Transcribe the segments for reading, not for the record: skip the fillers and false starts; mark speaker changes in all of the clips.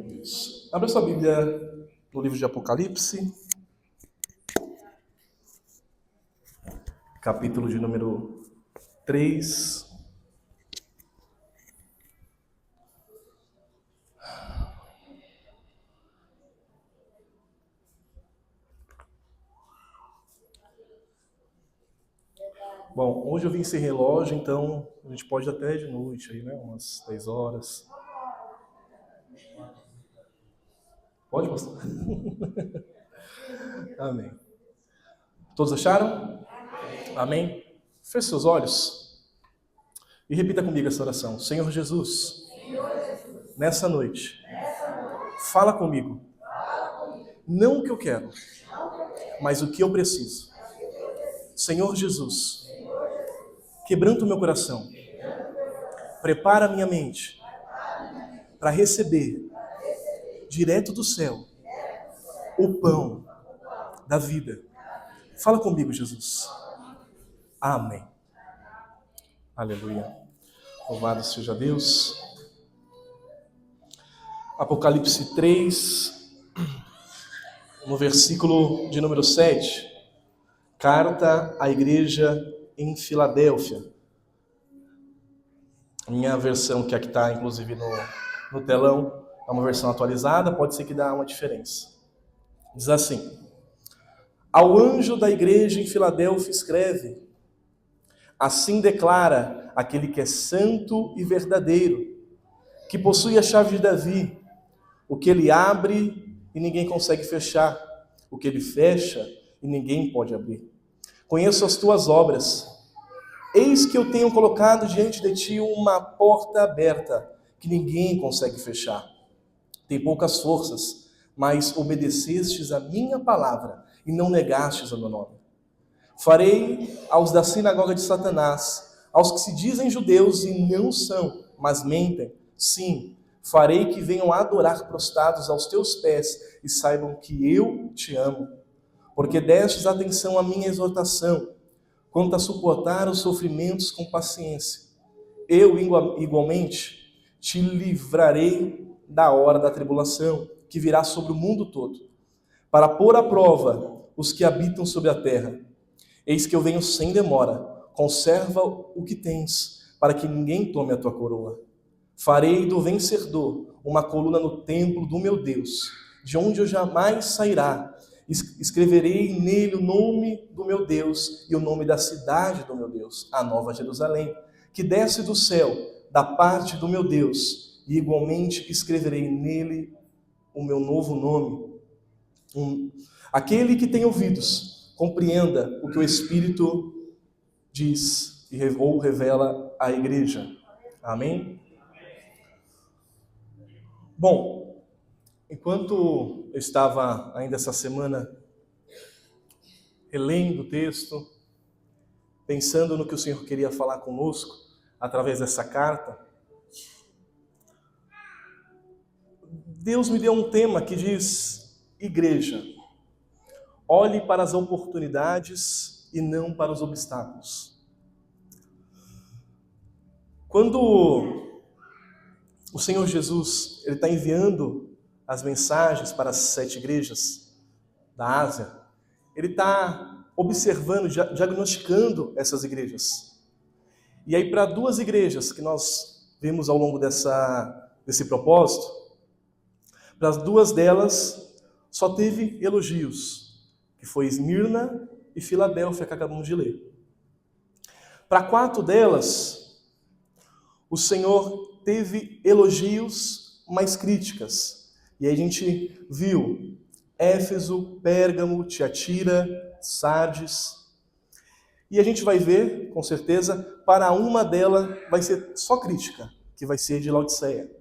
Speaker 1: a Deus. Abra sua Bíblia no livro de Apocalipse, capítulo de número 3. Bom, hoje eu vim sem relógio, então a gente pode ir até de noite, aí, né? Umas 10 horas. Pode, pastor? Amém. Todos acharam? Amém? Feche seus olhos e repita comigo essa oração. Senhor Jesus, nessa noite, fala comigo. Não o que eu quero, mas o que eu preciso. Senhor Jesus, quebranta o meu coração. Prepara a minha mente para receber direto do céu o pão da vida. Fala comigo, Jesus. Amém. Aleluia. Louvado seja Deus. Apocalipse 3, no versículo de número 7. Carta à igreja em Filadélfia. A minha versão, que aqui está inclusive no telão, é uma versão atualizada, pode ser que dê uma diferença. Diz assim: ao anjo da igreja em Filadélfia escreve: assim declara aquele que é santo e verdadeiro, que possui a chave de Davi. O que ele abre e ninguém consegue fechar, o que ele fecha e ninguém pode abrir. Conheço as tuas obras. Eis que eu tenho colocado diante de ti uma porta aberta, que ninguém consegue fechar. Tem poucas forças, mas obedecestes a minha palavra e não negastes o meu nome. Farei aos da sinagoga de Satanás, aos que se dizem judeus e não são, mas mentem, sim, farei que venham adorar prostrados aos teus pés e saibam que eu te amo. Porque destes atenção à minha exortação, quanto a suportar os sofrimentos com paciência. Eu, igualmente, te livrarei da hora da tribulação, que virá sobre o mundo todo, para pôr à prova os que habitam sobre a terra. Eis que eu venho sem demora, conserva o que tens, para que ninguém tome a tua coroa. Farei do vencedor uma coluna no templo do meu Deus, de onde eu jamais sairá. Escreverei nele o nome do meu Deus e o nome da cidade do meu Deus, a Nova Jerusalém, que desce do céu, da parte do meu Deus, e igualmente escreverei nele o meu novo nome. Aquele que tem ouvidos, compreenda o que o Espírito diz ou revela à igreja. Amém? Bom, enquanto eu estava ainda essa semana relendo o texto, pensando no que o Senhor queria falar conosco através dessa carta, Deus me deu um tema que diz: igreja, olhe para as oportunidades e não para os obstáculos. Quando o Senhor Jesus está enviando as mensagens para as 7 igrejas da Ásia, ele está observando, diagnosticando essas igrejas. E aí, para 2 igrejas que nós vimos ao longo desse propósito, para as 2 delas só teve elogios, que foi Esmirna e Filadélfia, que acabamos de ler. Para 4 delas, o Senhor teve elogios, mais críticas. E aí a gente viu Éfeso, Pérgamo, Tiatira, Sardes. E a gente vai ver, com certeza, para uma delas vai ser só crítica, que vai ser de Laodiceia.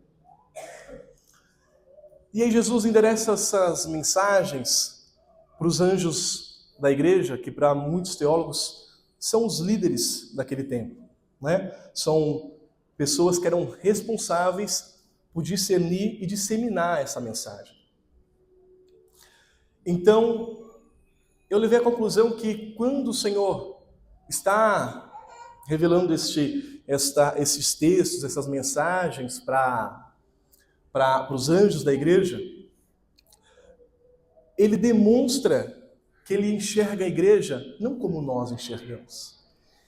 Speaker 1: E aí Jesus endereça essas mensagens para os anjos da igreja, que para muitos teólogos são os líderes daquele tempo, né? São pessoas que eram responsáveis por discernir e disseminar essa mensagem. Então, eu levei à conclusão que quando o Senhor está revelando esses textos, essas mensagens para para os anjos da igreja, ele demonstra que ele enxerga a igreja não como nós enxergamos.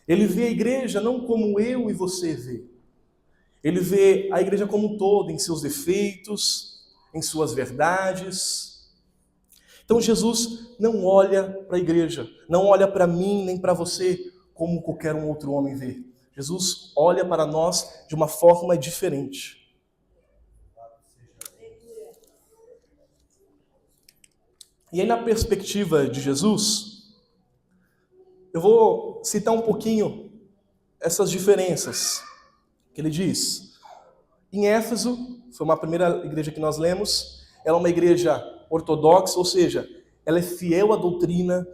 Speaker 1: Ele vê a igreja não como eu e você vê. Ele vê a igreja como um todo, em seus defeitos, em suas verdades. Então Jesus não olha para a igreja, não olha para mim nem para você como qualquer um outro homem vê. Jesus olha para nós de uma forma diferente. E aí, na perspectiva de Jesus, eu vou citar um pouquinho essas diferenças que ele diz. Em Éfeso, foi uma primeira igreja que nós lemos, ela é uma igreja ortodoxa, ou seja, ela é fiel à doutrina,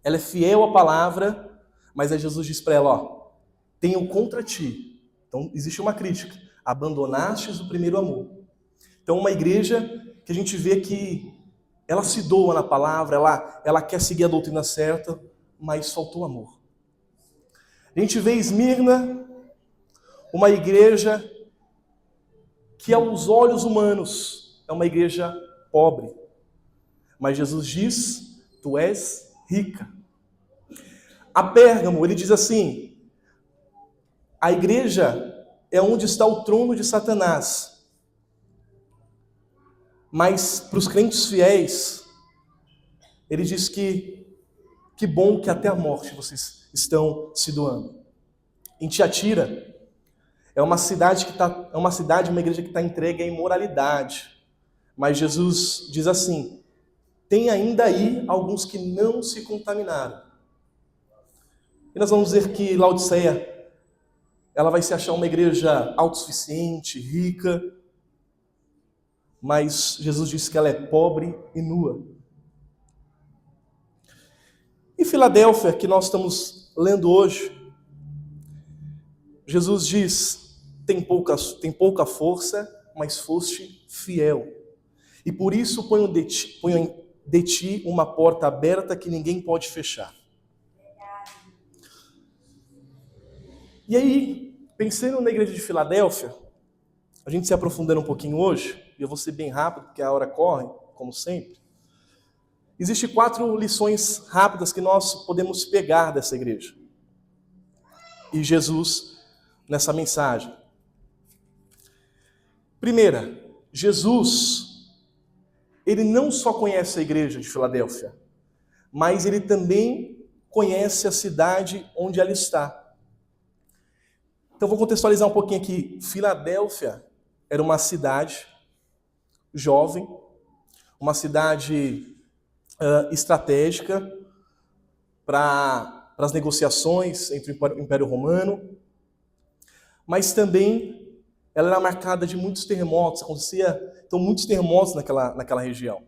Speaker 1: ela é fiel à palavra, mas aí Jesus diz para ela, ó, tenho contra ti. Então, existe uma crítica. Abandonastes o primeiro amor. Então, uma igreja que a gente vê que ela se doa na palavra, ela quer seguir a doutrina certa, mas faltou amor. A gente vê Esmirna, uma igreja que aos olhos humanos é uma igreja pobre. Mas Jesus diz, tu és rica. A Pérgamo, ele diz assim, a igreja é onde está o trono de Satanás. Mas para os crentes fiéis, ele diz que bom que até a morte vocês estão se doando. Em Tiatira, é uma igreja que está entregue à imoralidade. Mas Jesus diz assim, tem ainda aí alguns que não se contaminaram. E nós vamos ver que Laodiceia, ela vai se achar uma igreja autossuficiente, rica, mas Jesus diz que ela é pobre e nua. E Filadélfia, que nós estamos lendo hoje, Jesus diz, tem pouca força, mas foste fiel. E por isso ponho de ti uma porta aberta que ninguém pode fechar. E aí, pensando na igreja de Filadélfia, a gente se aprofundando um pouquinho hoje, e eu vou ser bem rápido, porque a hora corre, como sempre. Existem 4 lições rápidas que nós podemos pegar dessa igreja. E Jesus, nessa mensagem. Primeira, Jesus, ele não só conhece a igreja de Filadélfia, mas ele também conhece a cidade onde ela está. Então vou contextualizar um pouquinho aqui. Filadélfia era uma cidade jovem, uma cidade estratégica para as negociações entre o Império Romano, mas também ela era marcada de muitos terremotos, então muitos terremotos naquela região.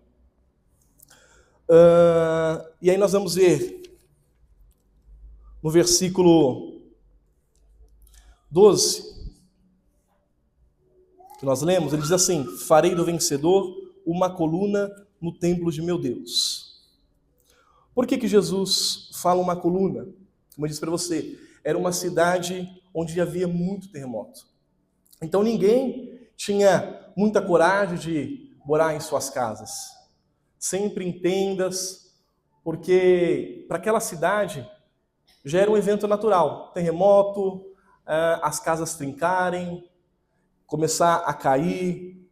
Speaker 1: E aí nós vamos ver no versículo 12, que nós lemos, ele diz assim, farei do vencedor uma coluna no templo de meu Deus. Por que Jesus fala uma coluna? Como eu disse para você, era uma cidade onde havia muito terremoto. Então ninguém tinha muita coragem de morar em suas casas. Sempre em tendas, porque para aquela cidade já era um evento natural. Terremoto, as casas trincarem, começar a cair,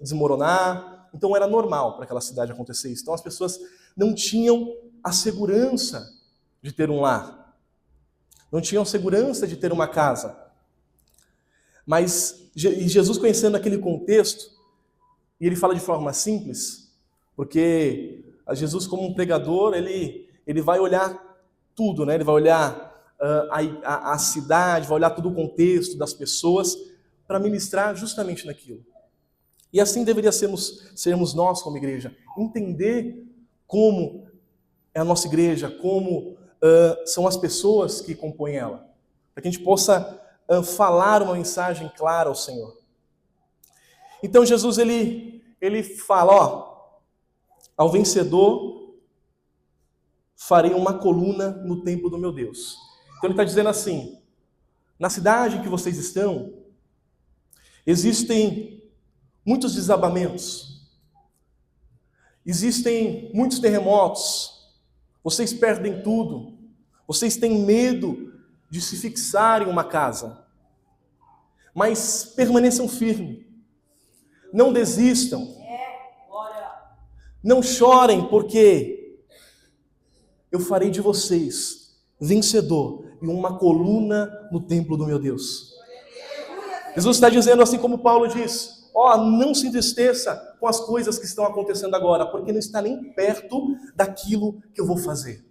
Speaker 1: desmoronar. Então era normal para aquela cidade acontecer isso. Então as pessoas não tinham a segurança de ter um lar. Não tinham segurança de ter uma casa. Mas Jesus, conhecendo aquele contexto, e ele fala de forma simples, porque Jesus, como um pregador, ele vai olhar tudo, né? Ele vai olhar a cidade, vai olhar todo o contexto das pessoas para ministrar justamente naquilo. E assim deveria sermos nós como igreja, entender como é a nossa igreja, como são as pessoas que compõem ela, para que a gente possa falar uma mensagem clara ao Senhor. Então Jesus ele fala, ó, ao vencedor farei uma coluna no templo do meu Deus. Então ele está dizendo assim, na cidade em que vocês estão, existem muitos desabamentos, existem muitos terremotos, vocês perdem tudo, vocês têm medo de se fixar em uma casa, mas permaneçam firmes, não desistam, não chorem, porque eu farei de vocês vencedor e uma coluna no templo do meu Deus. Jesus está dizendo, assim como Paulo diz, não se entristeça com as coisas que estão acontecendo agora, porque não está nem perto daquilo que eu vou fazer.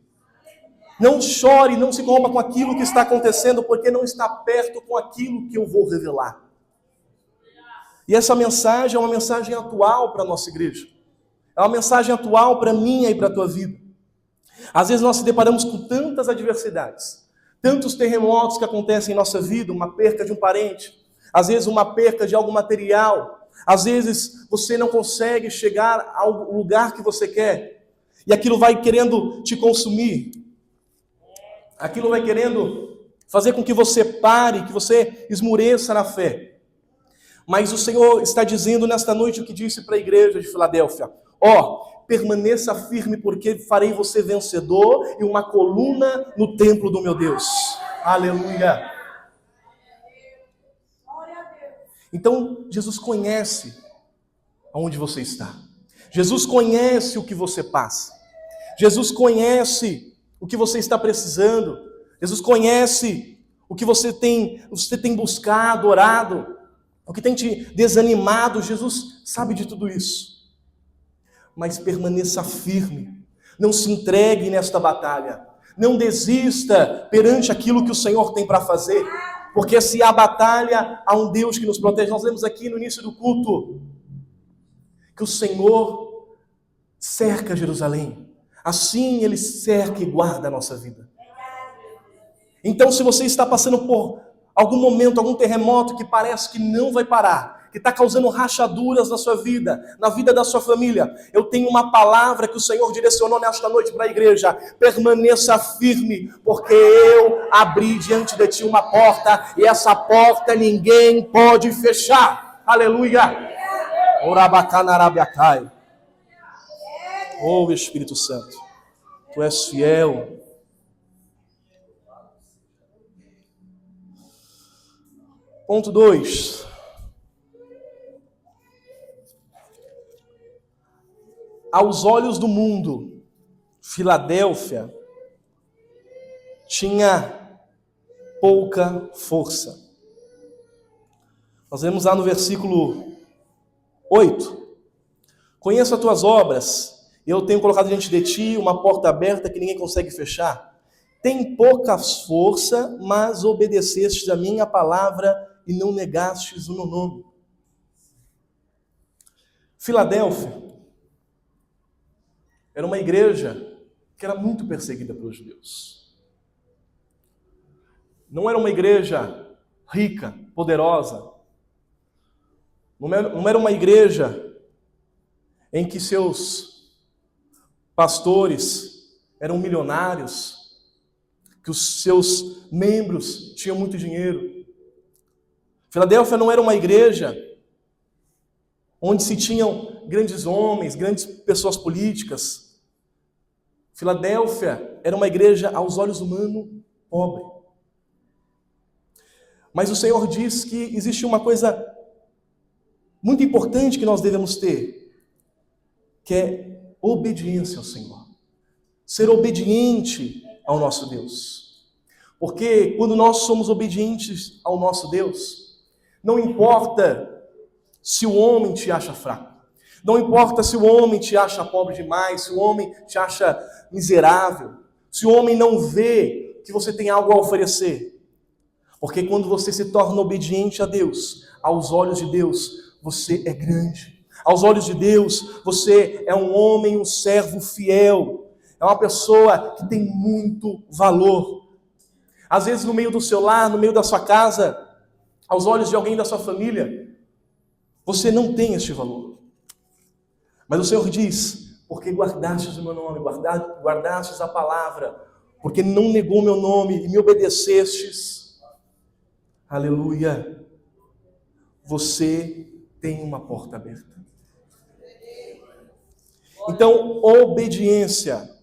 Speaker 1: Não chore, não se corrompa com aquilo que está acontecendo, porque não está perto com aquilo que eu vou revelar. E essa mensagem é uma mensagem atual para a nossa igreja. É uma mensagem atual para a minha e para a tua vida. Às vezes nós se deparamos com tantas adversidades, tantos terremotos que acontecem em nossa vida, uma perca de um parente, às vezes uma perca de algo material, às vezes você não consegue chegar ao lugar que você quer, e aquilo vai querendo te consumir, aquilo vai querendo fazer com que você pare, que você esmureça na fé. Mas o Senhor está dizendo nesta noite o que disse para a igreja de Filadélfia: permaneça firme, porque farei você vencedor e uma coluna no templo do meu Deus. Aleluia! Então, Jesus conhece aonde você está. Jesus conhece o que você passa. Jesus conhece o que você está precisando. Jesus conhece o que você tem buscado, orado, o que tem te desanimado. Jesus sabe de tudo isso. Mas permaneça firme. Não se entregue nesta batalha. Não desista perante aquilo que o Senhor tem para fazer. Porque se há batalha, há um Deus que nos protege. Nós lemos aqui no início do culto que o Senhor cerca Jerusalém. Assim Ele cerca e guarda a nossa vida. Então, se você está passando por algum momento, algum terremoto que parece que não vai parar, que está causando rachaduras na sua vida, na vida da sua família, eu tenho uma palavra que o Senhor direcionou nesta noite para a igreja: permaneça firme, porque eu abri diante de ti uma porta, e essa porta ninguém pode fechar. Aleluia! Orabacanarabiacai. Oh, Espírito Santo, Tu és fiel. Ponto 2. Aos olhos do mundo, Filadélfia tinha pouca força. Nós vemos lá no versículo 8. Conheço as tuas obras, eu tenho colocado diante de ti uma porta aberta que ninguém consegue fechar. Tem pouca força, mas obedecestes a minha palavra e não negastes o meu nome. Filadélfia era uma igreja que era muito perseguida pelos judeus. Não era uma igreja rica, poderosa. Não era uma igreja em que seus pastores eram milionários, que os seus membros tinham muito dinheiro. Filadélfia não era uma igreja onde se tinham grandes homens, grandes pessoas políticas. Filadélfia era uma igreja, aos olhos humanos, pobre. Mas o Senhor diz que existe uma coisa muito importante que nós devemos ter, que é obediência ao Senhor. Ser obediente ao nosso Deus. Porque quando nós somos obedientes ao nosso Deus, não importa se o homem te acha fraco, não importa se o homem te acha pobre demais, se o homem te acha miserável, se o homem não vê que você tem algo a oferecer. Porque quando você se torna obediente a Deus, aos olhos de Deus, você é grande. Aos olhos de Deus, você é um homem, um servo fiel. É uma pessoa que tem muito valor. Às vezes no meio do seu lar, no meio da sua casa, aos olhos de alguém da sua família, você não tem este valor. Mas o Senhor diz: porque guardastes o meu nome, guardastes a palavra, porque não negou meu nome e me obedecestes, aleluia, você tem uma porta aberta. Então, obediência.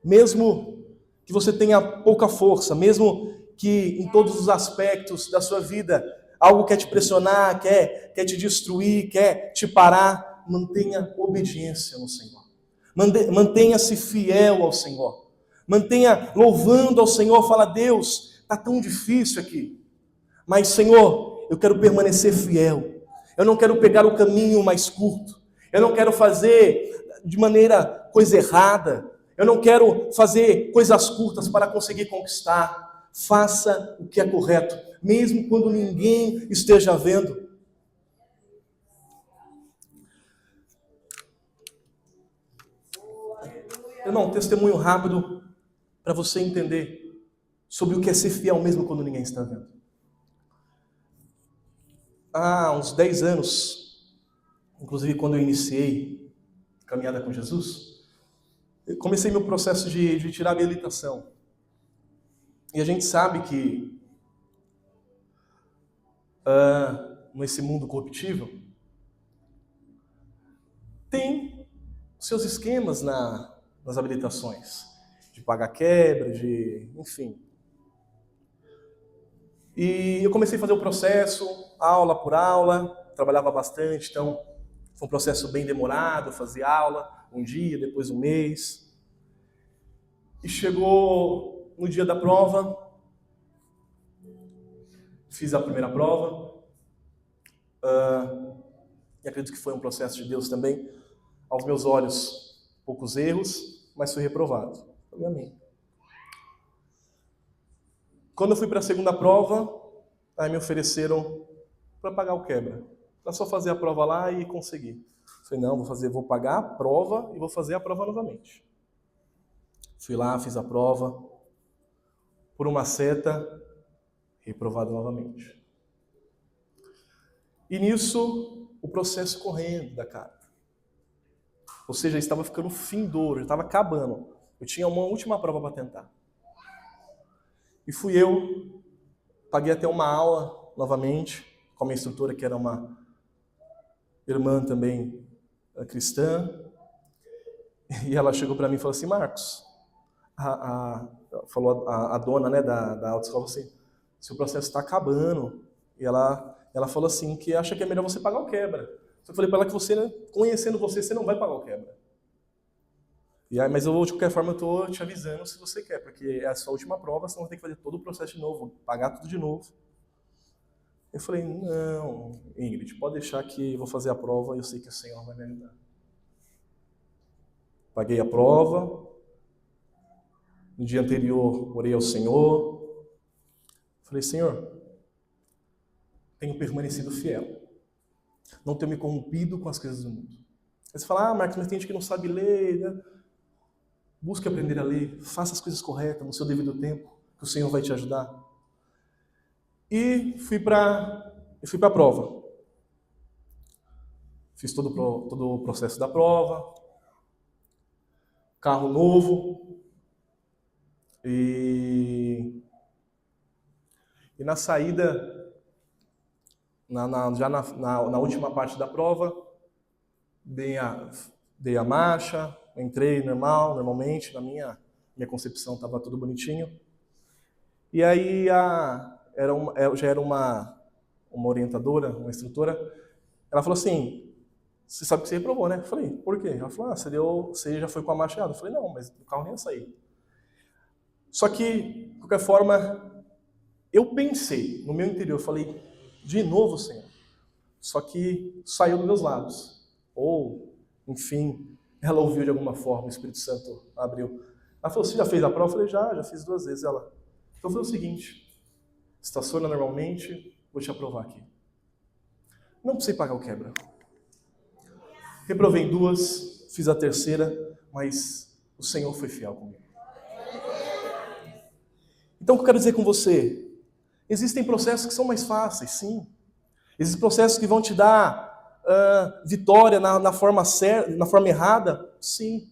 Speaker 1: Mesmo que você tenha pouca força, mesmo que em todos os aspectos da sua vida algo quer te pressionar, quer te destruir, quer te parar, mantenha obediência no Senhor. Mantenha-se fiel ao Senhor. Mantenha louvando ao Senhor. Fala: Deus, está tão difícil aqui, mas Senhor, eu quero permanecer fiel. Eu não quero pegar o caminho mais curto. Eu não quero fazer de maneira coisa errada. Eu não quero fazer coisas curtas para conseguir conquistar. Faça o que é correto, mesmo quando ninguém esteja vendo. Irmão, um testemunho rápido para você entender sobre o que é ser fiel mesmo quando ninguém está vendo. Há uns 10 anos, inclusive quando eu iniciei a caminhada com Jesus, eu comecei meu processo de tirar a habilitação. E a gente sabe que nesse mundo corruptível tem seus esquemas nas habilitações, de pagar quebra, enfim. E eu comecei a fazer o processo, aula por aula, trabalhava bastante, então foi um processo bem demorado. Eu fazia aula um dia, depois um mês. E chegou no dia da prova, fiz a primeira prova, e acredito que foi um processo de Deus também. Aos meus olhos, poucos erros, mas fui reprovado. Falei: amém. Quando eu fui para a segunda prova, aí me ofereceram para pagar o quebra. Para só fazer a prova lá e conseguir. Falei: não, vou pagar a prova e vou fazer a prova novamente. Fui lá, fiz a prova. Por uma seta, reprovado novamente. E nisso, o processo correndo da carta. Ou seja, estava ficando findouro, já estava acabando. Eu tinha uma última prova para tentar. E fui eu, paguei até uma aula novamente, com a minha instrutora, que era uma irmã também cristã. E ela chegou para mim e falou assim: Marcos, falou a dona, né, da autoescola assim, seu processo está acabando. E ela falou assim, que acha que é melhor você pagar o quebra. Eu falei para ela que você, né, conhecendo você não vai pagar o quebra. E aí, mas eu, de qualquer forma, eu estou te avisando se você quer, porque é a sua última prova, senão você tem que fazer todo o processo de novo, pagar tudo de novo. Eu falei: não, Ingrid, pode deixar que eu vou fazer a prova e eu sei que o Senhor vai me ajudar. Paguei a prova. No dia anterior, orei ao Senhor. Falei: Senhor, tenho permanecido fiel. Não tenho me corrompido com as coisas do mundo. Aí você fala: Marcos, mas tem gente que não sabe ler, né? Busque aprender a ler. Faça as coisas corretas no seu devido tempo, que o Senhor vai te ajudar. E fui para a prova. Fiz todo o processo da prova. Carro novo. E na saída, já na última parte da prova, dei a marcha, entrei normalmente, na minha concepção estava tudo bonitinho. E aí já era uma orientadora, uma instrutora, ela falou assim: você sabe que você reprovou, né? Eu falei: por quê? Ela falou: você já foi com a marcha errada. Eu falei: não, mas o carro nem ia sair. Só que, de qualquer forma, eu pensei, no meu interior, eu falei: de novo, Senhor. Só que saiu dos meus lábios. Ou, enfim, ela ouviu de alguma forma, o Espírito Santo abriu. Ela falou: você já fez a prova? Eu falei: já fiz 2 vezes. Ela: então foi o seguinte, estaciona normalmente, vou te aprovar aqui. Não precisei pagar o quebra. Reprovei em 2, fiz a terceira, mas o Senhor foi fiel comigo. Então, o que eu quero dizer com você? Existem processos que são mais fáceis, sim. Existem processos que vão te dar vitória na forma certa, na forma errada, sim.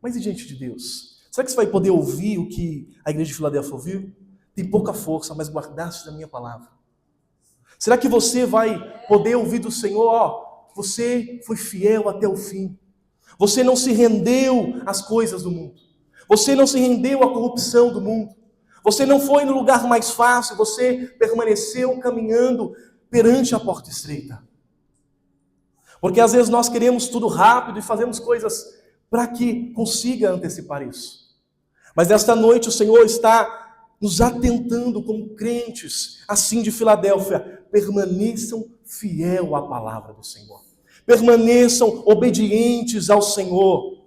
Speaker 1: Mas e diante de Deus? Será que você vai poder ouvir o que a igreja de Filadélfia ouviu? Tem pouca força, mas guardaste da minha palavra. Será que você vai poder ouvir do Senhor, ó, você foi fiel até o fim. Você não se rendeu às coisas do mundo. Você não se rendeu à corrupção do mundo. Você não foi no lugar mais fácil, você permaneceu caminhando perante a porta estreita. Porque às vezes nós queremos tudo rápido e fazemos coisas para que consiga antecipar isso. Mas esta noite o Senhor está nos atentando como crentes, assim de Filadélfia, permaneçam fiel à palavra do Senhor. Permaneçam obedientes ao Senhor.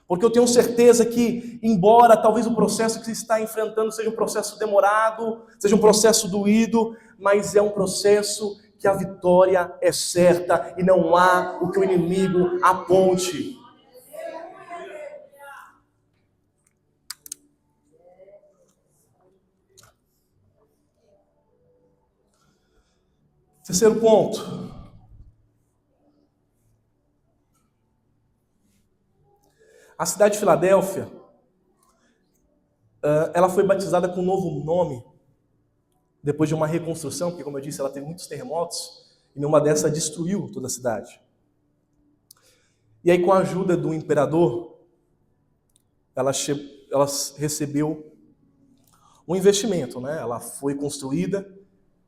Speaker 1: Porque eu tenho certeza que, embora talvez o processo que você está enfrentando seja um processo demorado, seja um processo doído, mas é um processo que a vitória é certa e não há o que o inimigo aponte. Terceiro ponto. A cidade de Filadélfia, ela foi batizada com um novo nome, depois de uma reconstrução, porque como eu disse, ela teve muitos terremotos, e nenhuma dessas destruiu toda a cidade. E aí com a ajuda do imperador, ela recebeu um investimento, né? Ela foi construída,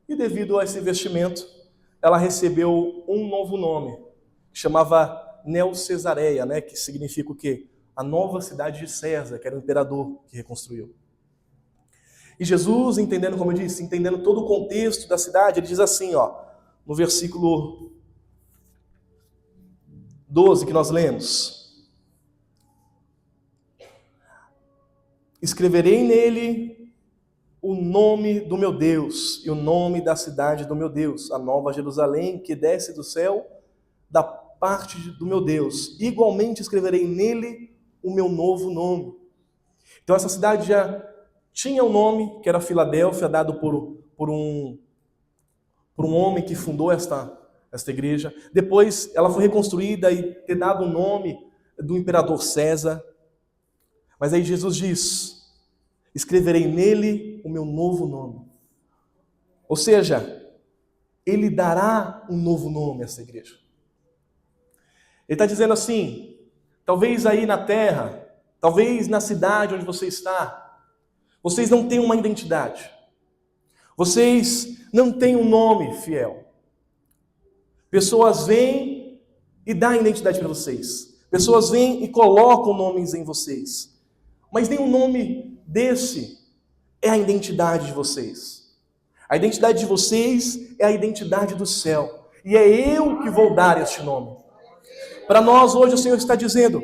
Speaker 1: e devido a esse investimento, ela recebeu um novo nome, que chamava Neo-Cesareia, né? Que significa o quê? A nova cidade de César, que era o imperador que reconstruiu. E Jesus, entendendo, como eu disse, entendendo todo o contexto da cidade, ele diz assim, ó, no versículo 12 que nós lemos: escreverei nele o nome do meu Deus e o nome da cidade do meu Deus, a nova Jerusalém que desce do céu da parte do meu Deus. Igualmente escreverei nele o meu novo nome. Então essa cidade já tinha um nome, que era Filadélfia, dado por um homem que fundou esta igreja. Depois ela foi reconstruída e ter dado o nome do imperador César. Mas aí Jesus diz: escreverei nele o meu novo nome. Ou seja, ele dará um novo nome a essa igreja. Ele está dizendo assim, talvez aí na terra, talvez na cidade onde você está, vocês não têm uma identidade. Vocês não têm um nome fiel. Pessoas vêm e dão identidade para vocês. Pessoas vêm e colocam nomes em vocês. Mas nenhum nome desse é a identidade de vocês. A identidade de vocês é a identidade do céu. E é eu que vou dar este nome. Para nós hoje o Senhor está dizendo,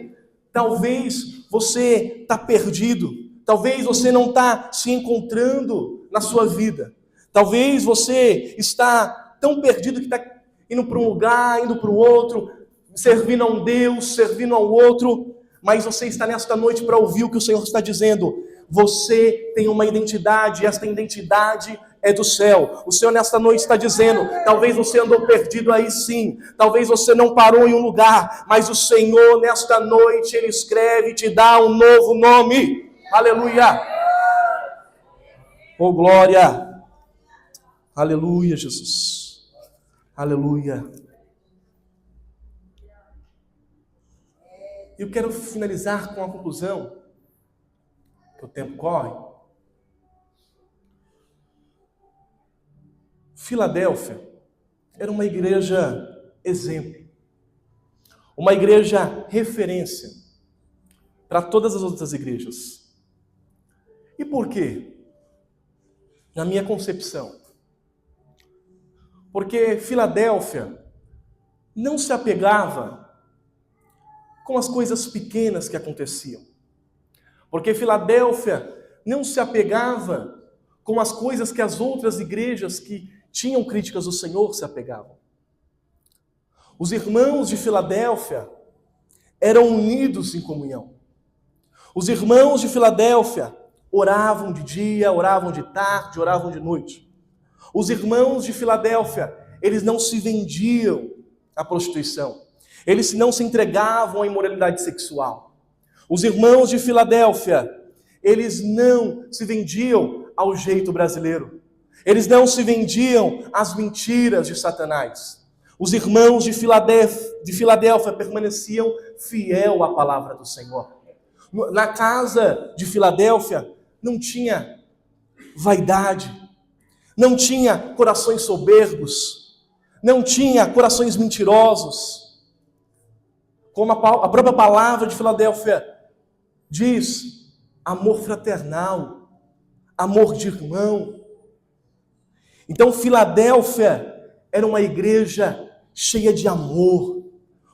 Speaker 1: talvez você está perdido. Talvez você não está se encontrando na sua vida. Talvez você está tão perdido que está indo para um lugar, indo para o outro, servindo a um Deus, servindo ao outro. Mas você está nesta noite para ouvir o que o Senhor está dizendo. Você tem uma identidade, e esta identidade é do céu. O Senhor nesta noite está dizendo, talvez você andou perdido aí sim, talvez você não parou em um lugar, mas o Senhor nesta noite, Ele escreve e te dá um novo nome. Aleluia! Oh glória! Aleluia, Jesus! Aleluia! Eu quero finalizar com a conclusão, que o tempo corre. Filadélfia era uma igreja exemplo, uma igreja referência para todas as outras igrejas. E por quê? Na minha concepção. Porque Filadélfia não se apegava com as coisas pequenas que aconteciam. Porque Filadélfia não se apegava com as coisas que as outras igrejas que tinham críticas do Senhor se apegavam. Os irmãos de Filadélfia eram unidos em comunhão. Os irmãos de Filadélfia oravam de dia, oravam de tarde, oravam de noite. Os irmãos de Filadélfia, eles não se vendiam à prostituição. Eles não se entregavam à imoralidade sexual. Os irmãos de Filadélfia, eles não se vendiam ao jeito brasileiro. Eles não se vendiam às mentiras de Satanás. Os irmãos de Filadélfia permaneciam fiel à palavra do Senhor. Na casa de Filadélfia não tinha vaidade, não tinha corações soberbos, não tinha corações mentirosos. Como a própria palavra de Filadélfia diz, amor fraternal, amor de irmão. Então Filadélfia era uma igreja cheia de amor,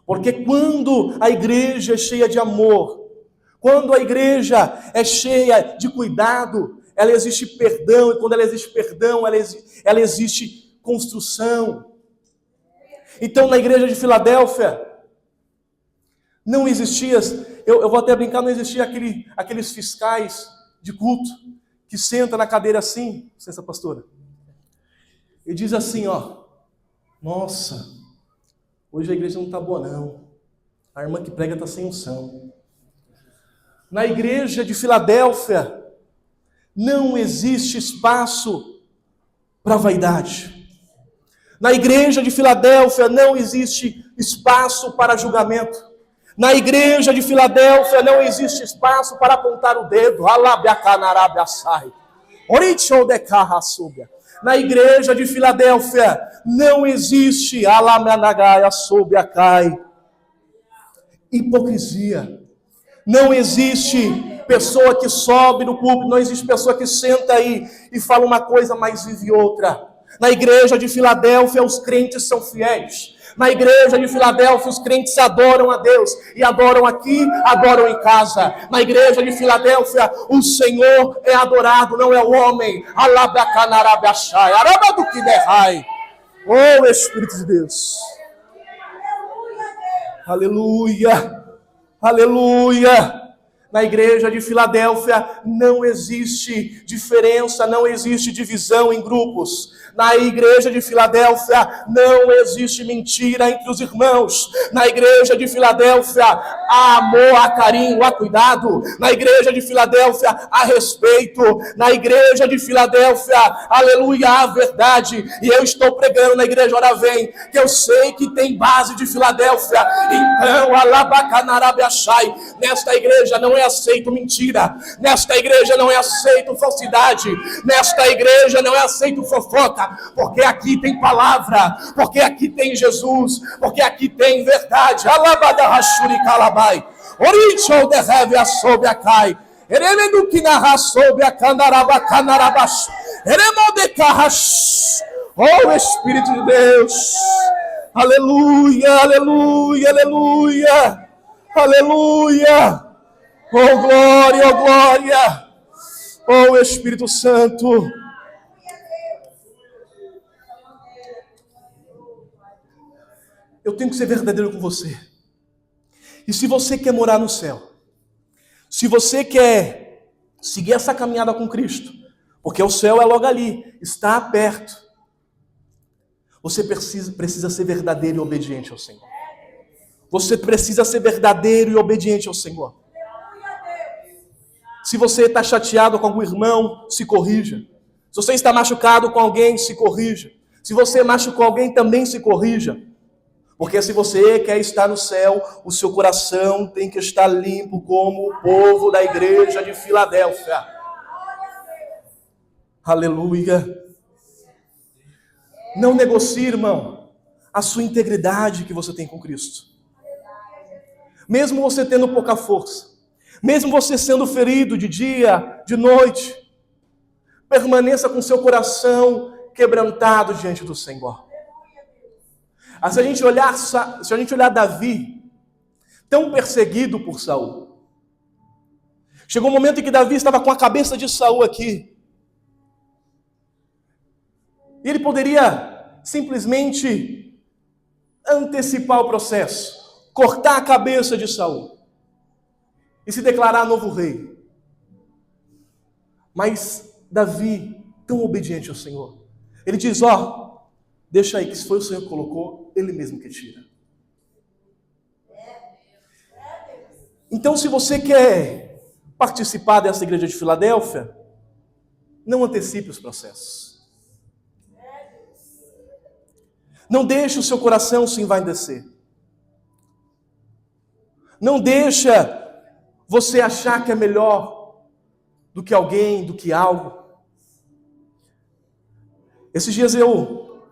Speaker 1: porque quando a igreja é cheia de amor, quando a igreja é cheia de cuidado, ela existe perdão, e quando ela existe perdão, ela existe construção. Então na igreja de Filadélfia, não existia, eu vou até brincar, não existia aqueles fiscais de culto, que senta na cadeira assim, licença pastora, e diz assim, nossa, hoje a igreja não está boa não, a irmã que prega está sem unção. Na igreja de Filadélfia, não existe espaço para vaidade. Na igreja de Filadélfia, não existe espaço para julgamento. Na igreja de Filadélfia, não existe espaço para apontar o dedo. Na igreja de Filadélfia, não existe hipocrisia. Não existe pessoa que sobe no púlpito, não existe pessoa que senta aí e fala uma coisa, mas vive outra. Na igreja de Filadélfia, os crentes são fiéis. Na igreja de Filadélfia, os crentes adoram a Deus. E adoram aqui, adoram em casa. Na igreja de Filadélfia, o Senhor é adorado, não é o homem. Oh, Espírito de Deus. Aleluia. Aleluia. Na igreja de Filadélfia não existe diferença, não existe divisão em grupos. Na igreja de Filadélfia não existe mentira entre os irmãos. Na igreja de Filadélfia há amor, há carinho, há cuidado. Na igreja de Filadélfia há respeito. Na igreja de Filadélfia, aleluia, há verdade. E eu estou pregando na igreja Ora Vem, que eu sei que tem base de Filadélfia. Então, alabacanarabiachai, nesta igreja não é aceito mentira. Nesta igreja não é aceito falsidade. Nesta igreja não é aceito fofoca. Porque aqui tem palavra, porque aqui tem Jesus, porque aqui tem verdade. Alabadahashuri calabai, orichou de reve a soube a cai, eremenu que narra soube a candaraba canarabash, eremodecahash. Oh Espírito de Deus, aleluia, aleluia, aleluia, aleluia. Oh glória, oh glória, oh Espírito Santo. Eu tenho que ser verdadeiro com você. E se você quer morar no céu, se você quer seguir essa caminhada com Cristo, porque o céu é logo ali, está perto, você precisa ser verdadeiro e obediente ao Senhor. Você precisa ser verdadeiro e obediente ao Senhor. Se você está chateado com algum irmão, se corrija. Se você está machucado com alguém, se corrija. Se você machucou alguém, também se corrija. Porque se você quer estar no céu, o seu coração tem que estar limpo como o povo da igreja de Filadélfia. Aleluia. Não negocie, irmão, a sua integridade que você tem com Cristo. Mesmo você tendo pouca força, mesmo você sendo ferido de dia, de noite, permaneça com seu coração quebrantado diante do Senhor. Se a gente olhar Davi, tão perseguido por Saul, chegou um momento em que Davi estava com a cabeça de Saul aqui. E ele poderia simplesmente antecipar o processo, cortar a cabeça de Saul e se declarar novo rei. Mas Davi, tão obediente ao Senhor, ele diz, deixa aí, que se foi o Senhor que colocou, Ele mesmo que tira. Então, se você quer participar dessa igreja de Filadélfia, não antecipe os processos. Não deixe o seu coração se envaidecer. Não deixa você achar que é melhor do que alguém, do que algo. Esses dias eu,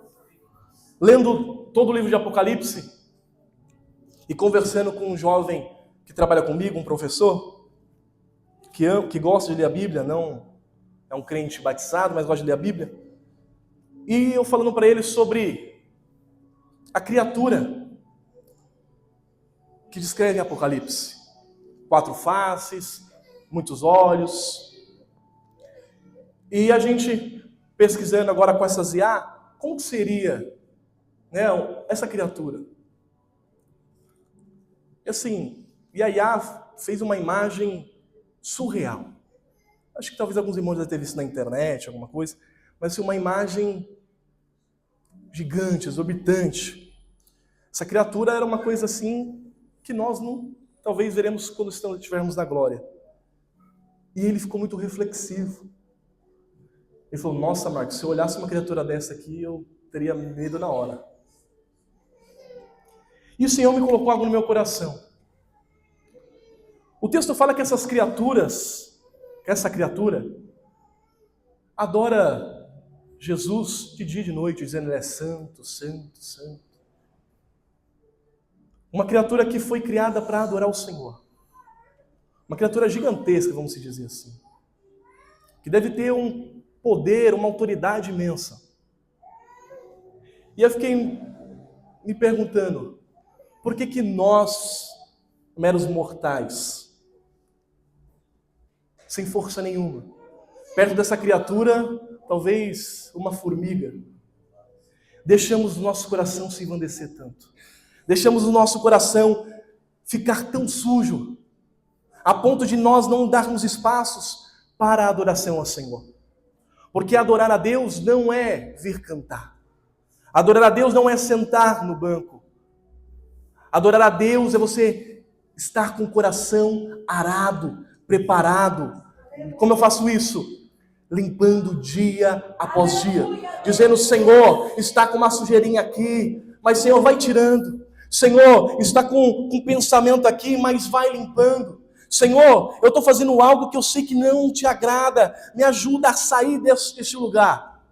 Speaker 1: lendo todo o livro de Apocalipse e conversando com um jovem que trabalha comigo, um professor, que gosta de ler a Bíblia, não é um crente batizado, mas gosta de ler a Bíblia. E eu falando para ele sobre a criatura que descreve Apocalipse. 4 faces, muitos olhos. E a gente pesquisando agora com essas IA, como que seria, né, essa criatura? E assim, e a IA fez uma imagem surreal. Acho que talvez alguns irmãos já tenham visto na internet, alguma coisa, mas assim, uma imagem gigante, exorbitante. Essa criatura era uma coisa assim que nós não, talvez veremos quando estivermos na glória. E ele ficou muito reflexivo. Ele falou, nossa, Marcos, se eu olhasse uma criatura dessa aqui, eu teria medo na hora. E o Senhor me colocou algo no meu coração. O texto fala que essa criatura, adora Jesus de dia e de noite, dizendo, ele é santo, santo, santo. Uma criatura que foi criada para adorar o Senhor. Uma criatura gigantesca, vamos dizer assim. Que deve ter um poder, uma autoridade imensa. E eu fiquei me perguntando, por que nós, meros mortais, sem força nenhuma, perto dessa criatura, talvez uma formiga, deixamos o nosso coração se envandecer tanto? Deixamos o nosso coração ficar tão sujo, a ponto de nós não darmos espaços para a adoração ao Senhor. Porque adorar a Deus não é vir cantar. Adorar a Deus não é sentar no banco. Adorar a Deus é você estar com o coração arado, preparado. Como eu faço isso? Limpando dia após dia. Dizendo, Senhor, está com uma sujeirinha aqui, mas Senhor, vai tirando. Senhor, está com um pensamento aqui, mas vai limpando. Senhor, eu estou fazendo algo que eu sei que não te agrada. Me ajuda a sair deste lugar.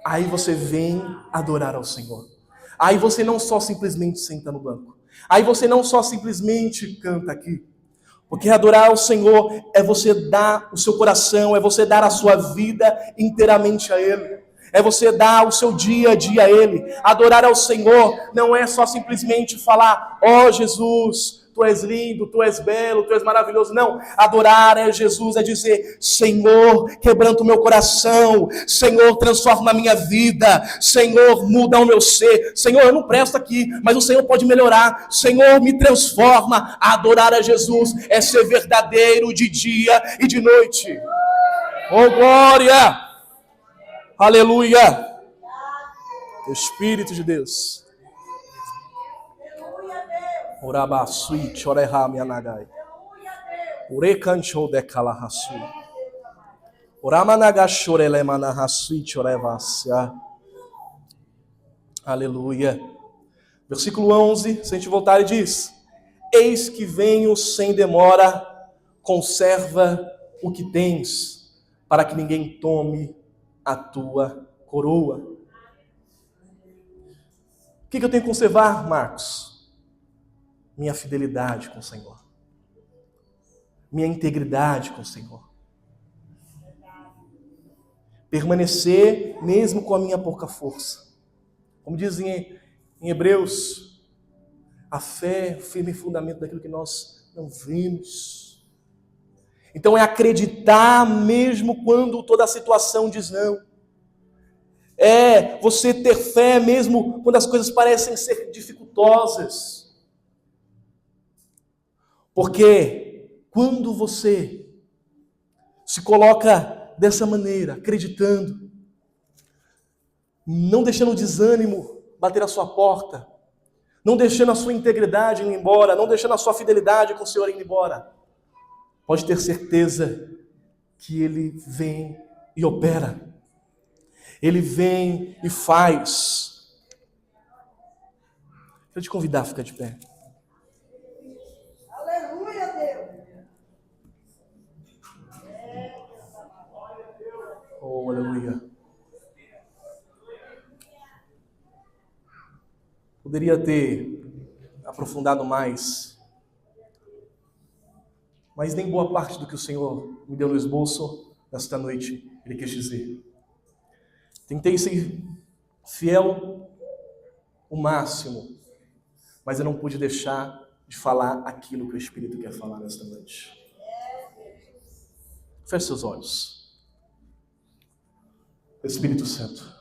Speaker 1: Aí você vem adorar ao Senhor. Aí você não só simplesmente senta no banco. Aí você não só simplesmente canta aqui. Porque adorar ao Senhor é você dar o seu coração, é você dar a sua vida inteiramente a Ele. É você dar o seu dia a dia a Ele. Adorar ao Senhor não é só simplesmente falar, ó Jesus, Tu és lindo, Tu és belo, Tu és maravilhoso. Não, adorar é Jesus, é dizer, Senhor, quebranta o meu coração. Senhor, transforma a minha vida. Senhor, muda o meu ser. Senhor, eu não presto aqui, mas o Senhor pode melhorar. Senhor, me transforma. Adorar a Jesus é ser verdadeiro de dia e de noite. Oh, glória! Aleluia! Espírito de Deus. Oraba suit, oreha mianagai. Urekancho de kalahasu. Oramanaga shorele manahasuit orevasia. Aleluia. Versículo 11, se a gente voltar, ele diz: Eis que venho sem demora, conserva o que tens, para que ninguém tome a tua coroa. O que eu tenho que conservar, Marcos? Minha fidelidade com o Senhor. Minha integridade com o Senhor. Permanecer mesmo com a minha pouca força. Como dizem em Hebreus, a fé é o firme fundamento daquilo que nós não vemos. Então é acreditar mesmo quando toda a situação diz não. É você ter fé mesmo quando as coisas parecem ser dificultosas. Porque quando você se coloca dessa maneira, acreditando, não deixando o desânimo bater a sua porta, não deixando a sua integridade ir embora, não deixando a sua fidelidade com o Senhor ir embora, pode ter certeza que Ele vem e opera. Ele vem e faz. Quero te convidar a ficar de pé.
Speaker 2: Aleluia, Deus.
Speaker 1: Oh, aleluia. Poderia ter aprofundado mais, mas nem boa parte do que o Senhor me deu no esboço nesta noite Ele quis dizer. Tentei ser fiel o máximo, mas eu não pude deixar de falar aquilo que o Espírito quer falar nesta noite. Feche seus olhos. Espírito Santo,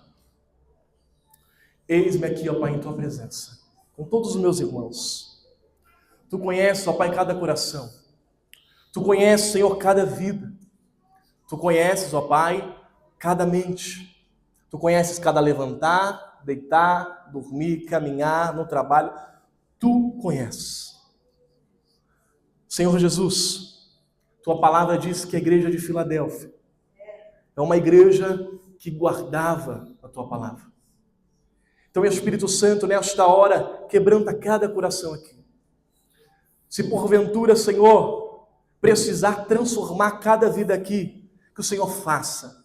Speaker 1: eis-me aqui, ó Pai, em Tua presença, com todos os meus irmãos. Tu conheces, ó Pai, cada coração. Tu conheces, Senhor, cada vida. Tu conheces, ó Pai, cada mente. Tu conheces cada levantar, deitar, dormir, caminhar, no trabalho. Tu conheces. Senhor Jesus, Tua palavra diz que a igreja de Filadélfia é uma igreja que guardava a Tua palavra. Então, Espírito Santo, nesta hora, quebranta cada coração aqui. Se porventura, Senhor, precisar transformar cada vida aqui, que o Senhor faça.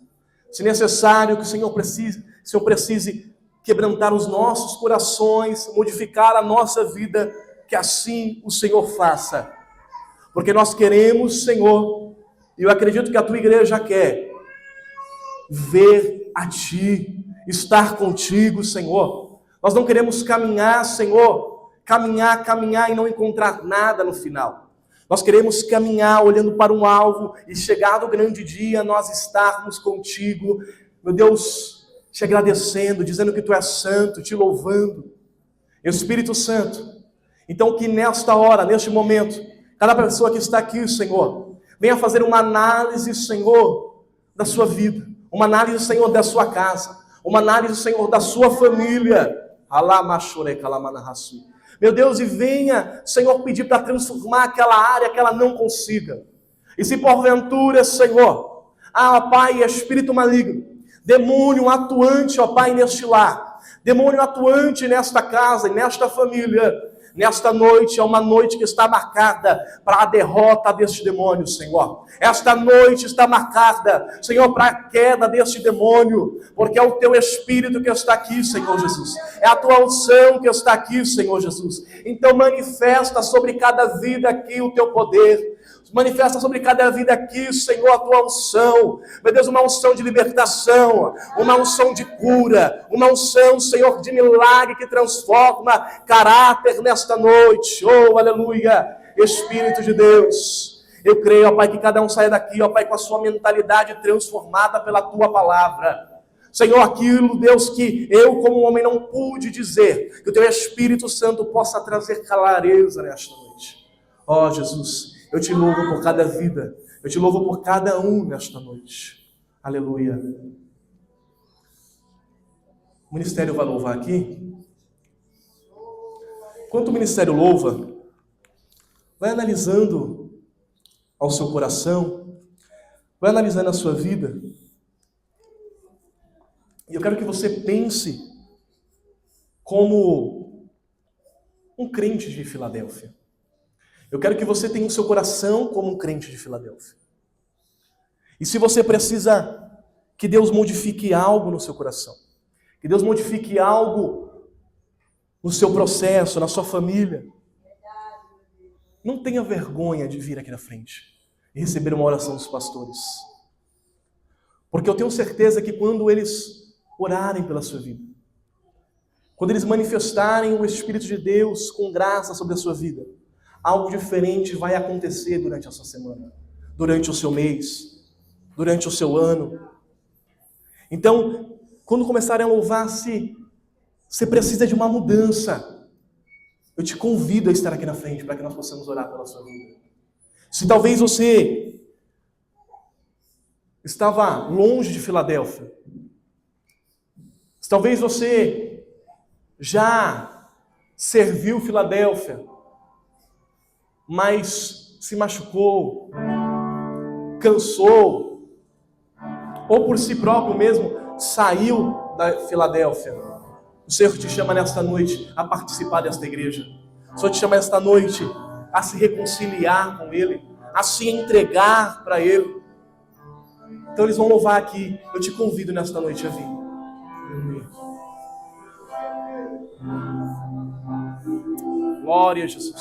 Speaker 1: Se necessário, que o Senhor precise quebrantar os nossos corações, modificar a nossa vida, que assim o Senhor faça. Porque nós queremos, Senhor, e eu acredito que a Tua igreja quer, ver a Ti, estar contigo, Senhor. Nós não queremos caminhar, Senhor, caminhar e não encontrar nada no final. Nós queremos caminhar olhando para um alvo e chegar no grande dia, nós estarmos contigo, meu Deus, te agradecendo, dizendo que Tu és santo, te louvando. Espírito Santo, então que nesta hora, neste momento, cada pessoa que está aqui, Senhor, venha fazer uma análise, Senhor, da sua vida, uma análise, Senhor, da sua casa, uma análise, Senhor, da sua família. Meu Deus, e venha, Senhor, pedir para transformar aquela área que ela não consiga. E se porventura, Senhor, Pai, espírito maligno, demônio atuante, ó Pai, neste lar, demônio atuante nesta casa e nesta família, nesta noite é uma noite que está marcada para a derrota deste demônio, Senhor. Esta noite está marcada, Senhor, para a queda deste demônio, porque é o Teu Espírito que está aqui, Senhor Jesus. É a Tua unção que está aqui, Senhor Jesus. Então manifesta sobre cada vida aqui o Teu poder. Manifesta sobre cada vida aqui, Senhor, a Tua unção. Meu Deus, uma unção de libertação, uma unção de cura, uma unção, Senhor, de milagre que transforma caráter nesta noite. Oh, aleluia! Espírito de Deus, eu creio, ó Pai, que cada um saia daqui, ó Pai, com a sua mentalidade transformada pela Tua palavra. Senhor, aquilo, Deus, que eu como homem não pude dizer, que o Teu Espírito Santo possa trazer clareza nesta noite. Ó Jesus, eu Te louvo por cada vida, eu Te louvo por cada um nesta noite. Aleluia. O ministério vai louvar aqui. Enquanto o ministério louva, vai analisando ao seu coração, vai analisando a sua vida. E eu quero que você pense como um crente de Filadélfia. Eu quero que você tenha o seu coração como um crente de Filadélfia. E se você precisa que Deus modifique algo no seu coração, que Deus modifique algo no seu processo, na sua família, não tenha vergonha de vir aqui na frente e receber uma oração dos pastores. Porque eu tenho certeza que quando eles orarem pela sua vida, quando eles manifestarem o Espírito de Deus com graça sobre a sua vida, algo diferente vai acontecer durante a sua semana, durante o seu mês, durante o seu ano. Então, quando começarem a louvar, se você precisa de uma mudança, eu te convido a estar aqui na frente para que nós possamos orar pela sua vida. Se talvez você estava longe de Filadélfia, se talvez você já serviu Filadélfia, mas se machucou, cansou, ou por si próprio mesmo saiu da Filadélfia. O Senhor te chama nesta noite a participar desta igreja. O Senhor te chama nesta noite a se reconciliar com Ele, a se entregar para Ele. Então eles vão louvar aqui. Eu te convido nesta noite a vir. Glória a Jesus.